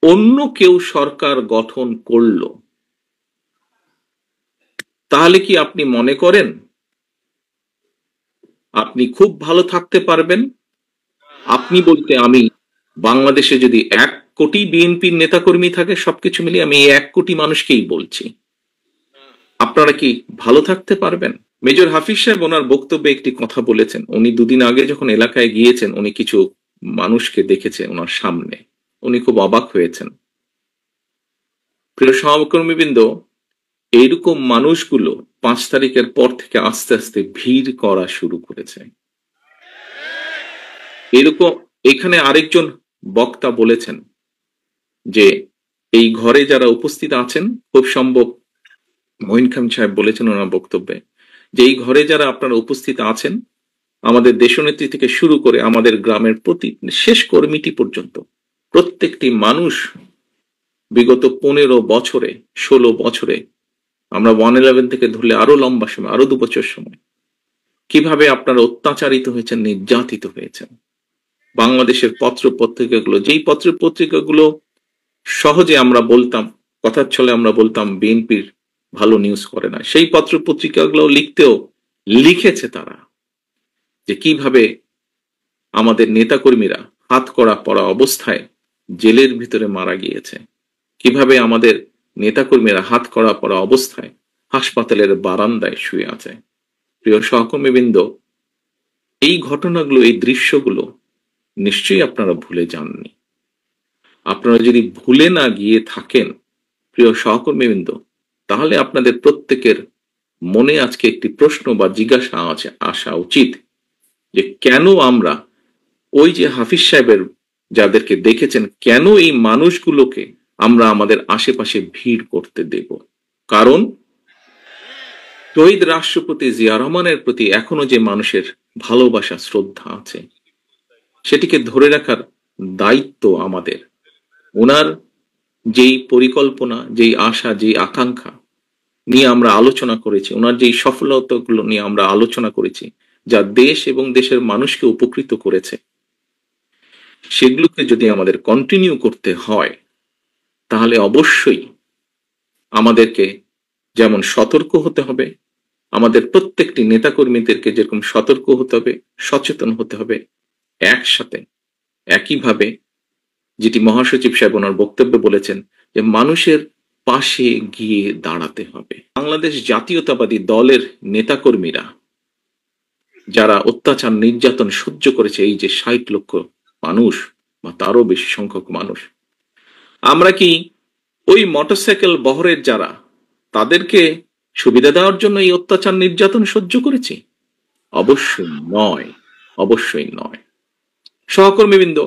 অন্য কেউ সরকার গঠন করলো, তাহলে কি আপনি মনে করেন আপনি খুব ভালো থাকতে পারবেন? আপনি বলতে আমি, বাংলাদেশে যদি 1 কোটি বিএনপির নেতাকর্মী থাকে, সবকিছু মিলিয়ে আমি এই 1 কোটি মানুষকেই বলছি, আপনারা কি ভালো থাকতে পারবেন? মেজর হাফিজ সাহেব ওনার বক্তব্যে একটি কথা বলেছেন। উনি দুদিন আগে যখন এলাকায় গিয়েছেন, উনি কিছু মানুষকে দেখেছে ওনার সামনে, উনি খুব অবাক হয়েছেন। প্রিয় সহকর্মীবৃন্দ, এইরকম মানুষগুলো 5 তারিখের পর থেকে আস্তে আস্তে ভিড় করা শুরু করেছে। এরকম এখানে আরেকজন বক্তা বলেছেন যে এই ঘরে যারা উপস্থিত আছেন, খুব সম্ভব মঈন খান সাহেব বলেছেন ওনার বক্তব্যে, যে এই ঘরে যারা আপনারা উপস্থিত আছেন, আমাদের দেশনেত্রী থেকে শুরু করে আমাদের গ্রামের প্রতি শেষ কর্মীটি পর্যন্ত, প্রত্যেকটি মানুষ বিগত 15 বছরে, 16 বছরে, আমরা 111 থেকে ধরলে আরো লম্বা সময়, আরো 2 বছর সময়, কিভাবে আপনারা অত্যাচারিত হয়েছেন, নির্যাতিত হয়েছেন। বাংলাদেশের পত্র পত্রিকাগুলো, যেই পত্র পত্রিকাগুলো সহজে আমরা বলতাম, কথার ছলে আমরা বলতাম বিএনপির ভালো নিউজ করে না, সেই পত্র পত্রিকাগুলো লিখেছে তারা যে কিভাবে আমাদের নেতাকর্মীরা হাতকড়া পরা অবস্থায় জেলের ভিতরে মারা গিয়েছে, কিভাবে আমাদের নেতাকর্মীরা হাতকড়া পরা অবস্থায় হাসপাতালের বারান্দায় শুয়ে আছে। প্রিয় সহকর্মীবৃন্দ, এই ঘটনাগুলো, এই দৃশ্যগুলো নিশ্চয়ই আপনারা ভুলে যাননি। আপনারা যদি ভুলে না গিয়ে থাকেন প্রিয় সহকর্মীবৃন্দ, তাহলে আপনাদের প্রত্যেকের মনে আজকে একটি প্রশ্ন বা জিজ্ঞাসা আসা উচিত যে কেন আমরা ওই যে হাফিজ সাহেবের যাদেরকে দেখেছেন, কেন এই মানুষগুলোকে আমরা আমাদের আশেপাশে ভিড় করতে দেব? কারণ শহীদ রাষ্ট্রপতি জিয়া রহমানের প্রতি এখনো যে মানুষের ভালোবাসা, শ্রদ্ধা আছে, সেটিকে ধরে রাখার দায়িত্ব আমাদের। ওনার যেই পরিকল্পনা, যেই আশা, যেই আকাঙ্ক্ষা নিয়ে আমরা আলোচনা করেছি, ওনার যেই সফলতাগুলো নিয়ে আমরা আলোচনা করেছি, যা দেশ এবং দেশের মানুষকে উপকৃত করেছে, সেগুলোকে যদি আমাদের কন্টিনিউ করতে হয়, তাহলে অবশ্যই আমাদেরকে যেমন সতর্ক হতে হবে, আমাদের প্রত্যেকটি নেতাকর্মীদেরকে যেরকম সতর্ক হতে হবে, সচেতন হতে হবে, একসাথে একইভাবে যেটি মহাসচিব সাহেব ওনার বক্তব্যে বলেছেন যে মানুষের পাশে গিয়ে দাঁড়াতে হবে। বাংলাদেশ জাতীয়তাবাদী দলের নেতাকর্মীরা যারা অত্যাচার, নির্যাতন সহ্য করেছে, এই যে 60 লক্ষ মানুষ বা তারও বেশি সংখ্যক মানুষ, আমরা কি ওই মোটরসাইকেল বহরের যারা, তাদেরকে সুবিধা দেওয়ার জন্য এই অত্যাচার, নির্যাতন সহ্য করেছি? অবশ্যই নয়, অবশ্যই নয়। সহকর্মীবৃন্দ,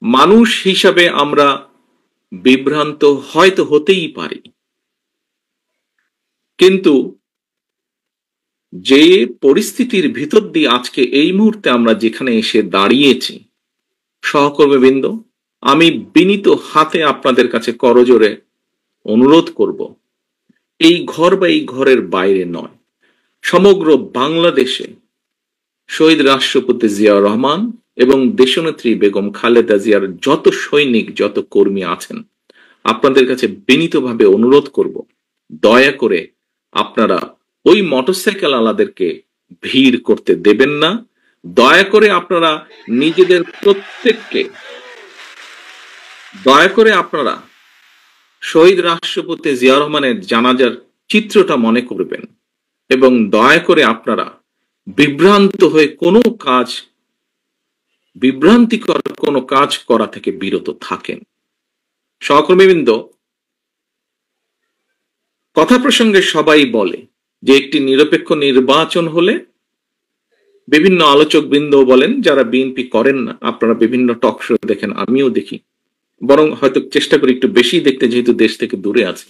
মানুষ হিসাবে আমরা বিভ্রান্ত হয়তো হতেই পারি, কিন্তু যে পরিস্থিতির ভিতর দিয়ে আজকে এই মুহূর্তে আমরা যেখানে এসে দাঁড়িয়েছি, সহকর্মীবৃন্দ, আমি বিনীত হাতে আপনাদের কাছে করজোরে অনুরোধ করব, এই ঘর বা এই ঘরের বাইরে নয়, সমগ্র বাংলাদেশে শহীদ রাষ্ট্রপতি জিয়া রহমান এবং দেশনেত্রী বেগম খালেদা জিয়ার যত সৈনিক, যত কর্মী আছেন, আপনাদের কাছে বিনীতভাবে অনুরোধ করব, দয়া করে আপনারা ওই মোটরসাইকেল আলাদেরকে ভিড় করতে দেবেন না। দয়া করে আপনারা নিজেদের প্রত্যেককে, দয়া করে আপনারা শহীদ রাষ্ট্রপতি জিয়া রহমানের জানাজার চিত্রটা মনে করবেন এবং দয়া করে আপনারা বিভ্রান্ত হয়ে বিভ্রান্তিকর কোনো কাজ করা থেকে বিরত থাকেন। সহকর্মীবৃন্দ, কথা প্রসঙ্গে সবাই বলে যে একটি নিরপেক্ষ নির্বাচন হলে, বিভিন্ন আলোচক বৃন্দ বলেন যারা বিএনপি করেন না, আপনারা বিভিন্ন টক শো দেখেন, আমিও দেখি, বরং হয়তো চেষ্টা করি একটু বেশি দেখতে, যেহেতু দেশ থেকে দূরে আছে।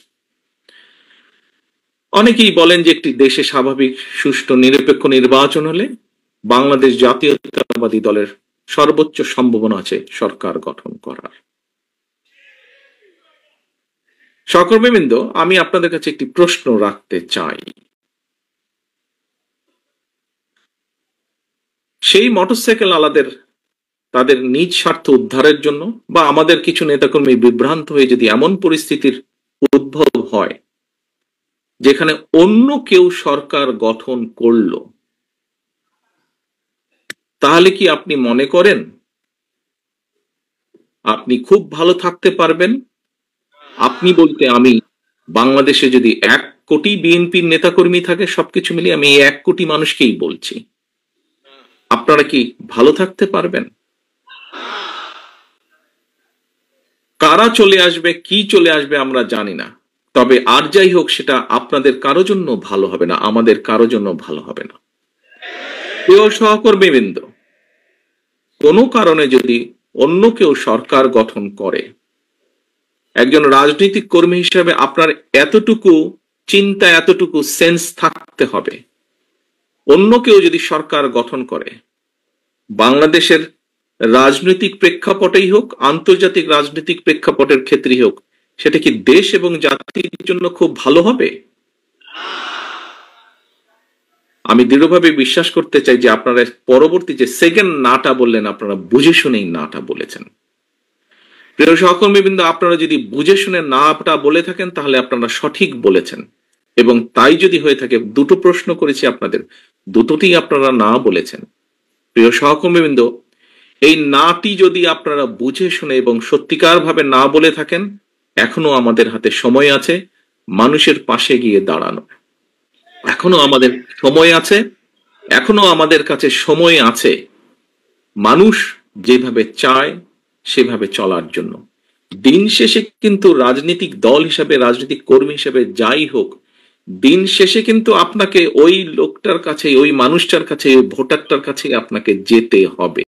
অনেকেই বলেন যে একটি দেশে স্বাভাবিক, সুষ্ঠু, নিরপেক্ষ নির্বাচন হলে বাংলাদেশ জাতীয়তাবাদী দলের সর্বোচ্চ সম্ভাবনা আছে সরকার গঠন করার। সহকর্মীবৃন্দ, আমি আপনাদের কাছে একটি প্রশ্ন রাখতে চাই। সেই মোটরসাইকেল আলাদের তাদের নিজ স্বার্থ উদ্ধারের জন্য, বা আমাদের কিছু নেতাকর্মী বিভ্রান্ত হয়ে যদি এমন পরিস্থিতির উদ্ভব হয় যেখানে অন্য কেউ সরকার গঠন করলো, তাহলে কি আপনি মনে করেন আপনি খুব ভালো থাকতে পারবেন? আপনি বলতে আমি, বাংলাদেশে যদি 1 কোটি বিএনপির নেতাকর্মী থাকে, সবকিছু মিলিয়ে আমি এই 1 কোটি মানুষকেই বলছি, আপনারা কি ভালো থাকতে পারবেন? কারা চলে আসবে, কি চলে আসবে আমরা জানি না, তবে আর যাই হোক সেটা আপনাদের কারো জন্য ভালো হবে না, আমাদের কারো জন্য ভালো হবে না। প্রিয় সহকর্মীবৃন্দ, কোনো কারণে যদি অন্য কেউ সরকার গঠন করে, একজন রাজনৈতিক কর্মী হিসেবে আপনার এতটুকু চিন্তা, এতটুকু সেন্স থাকতে হবে, অন্য কেউ যদি সরকার গঠন করে, বাংলাদেশের রাজনৈতিক প্রেক্ষাপটেই হোক, আন্তর্জাতিক রাজনৈতিক প্রেক্ষাপটের ক্ষেত্রেই হোক, সেটা কি দেশ এবং জাতির জন্য খুব ভালো হবে? আমি দৃঢ়ভাবে বিশ্বাস করতে চাই যে আপনারা পরবর্তী যে সেকেন্ড নাটা বললেন, আপনারা বুঝে শুনেই নাটা বলেছেন। প্রিয় সহকর্মীবৃন্দ, আপনারা যদি বুঝে শুনে নাটা বলে থাকেন তাহলে আপনারা সঠিক বলেছেন, এবং তাই যদি হয়ে থাকে, দুটো প্রশ্ন করেছি আপনাদের, দুটোতেই আপনারা না বলেছেন। প্রিয় সহকর্মীবৃন্দ, এই নাটি যদি আপনারা বুঝে শুনে এবং সত্যিকার ভাবে না বলে থাকেন, এখনো আমাদের হাতে সময় আছে মানুষের পাশে গিয়ে দাঁড়ানো, এখনো আমাদের সময় আছে, এখনো আমাদের কাছে সময় আছে মানুষ যেভাবে চায় সেভাবে চলার জন্য। দিন শেষে কিন্তু রাজনৈতিক দল হিসাবে, রাজনৈতিক কর্মী হিসাবে যাই হোক, দিন শেষে কিন্তু আপনাকে ওই লোকটার কাছে, ওই মানুষটার কাছে, ওই ভোটারটার কাছে আপনাকে যেতে হবে।